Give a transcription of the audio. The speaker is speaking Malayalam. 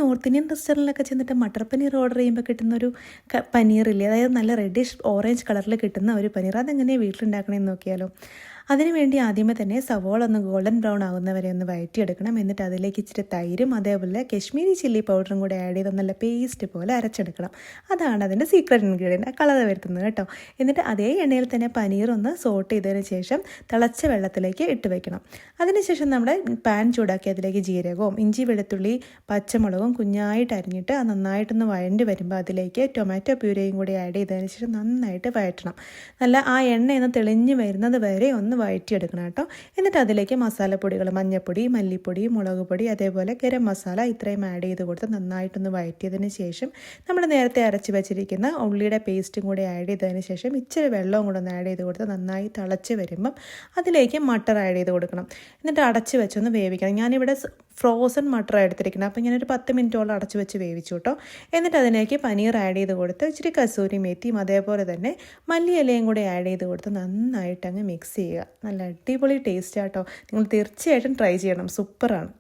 നോർത്ത് ഇന്ത്യൻ റെസ്റ്റോറൻറ്റിലൊക്കെ ചെന്നിട്ട് മട്ടർ പനീർ ഓർഡർ ചെയ്യുമ്പോൾ കിട്ടുന്നൊരു പനീറില്ലേ, അതായത് നല്ല റെഡിഷ് ഓറഞ്ച് കളറിൽ കിട്ടുന്ന ഒരു പനീർ, അതെങ്ങനെയാണ് വീട്ടിലുണ്ടാക്കണമെന്ന് നോക്കിയാലോ. അതിനുവേണ്ടി ആദ്യമേ തന്നെ സവോള ഒന്ന് ഗോൾഡൻ ബ്രൗൺ ആകുന്നവരെ ഒന്ന് വഴറ്റിയെടുക്കണം. എന്നിട്ട് അതിലേക്ക് ഇച്ചിരി തൈരും അതേപോലെ കശ്മീരി ചില്ലി പൗഡറും കൂടെ ആഡ് ചെയ്ത് നല്ല പേസ്റ്റ് പോലെ അരച്ചെടുക്കണം. അതാണ് അതിൻ്റെ സീക്രട്ട് ഇൻഗ്രീഡിയൻറ്റ്, കളർ വരുത്തുന്നത് കേട്ടോ. എന്നിട്ട് അതേ എണ്ണയിൽ തന്നെ പനീർ ഒന്ന് സോട്ട് ചെയ്തതിന് ശേഷം തിളച്ച വെള്ളത്തിലേക്ക് ഇട്ട് വെക്കണം. അതിനുശേഷം നമ്മുടെ പാൻ ചൂടാക്കി അതിലേക്ക് ജീരകവും ഇഞ്ചി വെളുത്തുള്ളി പച്ചമുളകും കുഞ്ഞായിട്ട് അരിഞ്ഞിട്ട് അത് നന്നായിട്ടൊന്ന് വഴണ്ടി വരുമ്പോൾ അതിലേക്ക് ടൊമാറ്റോ പ്യൂരയും കൂടി ആഡ് ചെയ്തതിന് ശേഷം നന്നായിട്ട് വഴറ്റണം. നല്ല ആ എണ്ണയൊന്ന് തെളിഞ്ഞ് വരുന്നത് വരെ ഒന്ന് വഴറ്റിയെടുക്കണം കേട്ടോ. എന്നിട്ട് അതിലേക്ക് മസാലപ്പൊടികൾ മഞ്ഞൾപ്പൊടി, മല്ലിപ്പൊടി, മുളക് പൊടി, അതേപോലെ ഗരം മസാല ഇത്രയും ആഡ് ചെയ്ത് കൊടുത്ത് നന്നായിട്ടൊന്ന് വഴറ്റിയതിന് ശേഷം നമ്മൾ നേരത്തെ അരച്ച് വെച്ചിരിക്കുന്ന ഉള്ളിയുടെ പേസ്റ്റും കൂടി ആഡ് ചെയ്തതിന് ശേഷം ഇച്ചിരി വെള്ളവും കൂടെ ഒന്ന് ആഡ് ചെയ്ത് കൊടുത്ത് നന്നായി തിളച്ച് വരുമ്പം അതിലേക്ക് മട്ടർ ആഡ് ചെയ്ത് കൊടുക്കണം. എന്നിട്ട് അടച്ച് വെച്ചൊന്ന് വേവിക്കണം. ഞാനിവിടെ ഫ്രോസൺ മട്ടർ എടുത്തിരിക്കണം, അപ്പോൾ ഞാനൊരു 10 മിനിറ്റോളം അടച്ച് വെച്ച് വേവിച്ചു കേട്ടോ. എന്നിട്ട് അതിലേക്ക് പനീർ ആഡ് ചെയ്ത് കൊടുത്ത് ഇച്ചിരി കസൂരി മേത്തിയും അതേപോലെ തന്നെ മല്ലിയിലയും കൂടി ആഡ് ചെയ്ത് കൊടുത്ത് നന്നായിട്ട് അങ്ങ് മിക്സ് ചെയ്യുക. നല്ല അടിപൊളി ടേസ്റ്റ് ആട്ടോ. നിങ്ങൾ തീർച്ചയായിട്ടും ട്രൈ ചെയ്യണം, സൂപ്പറാണ്.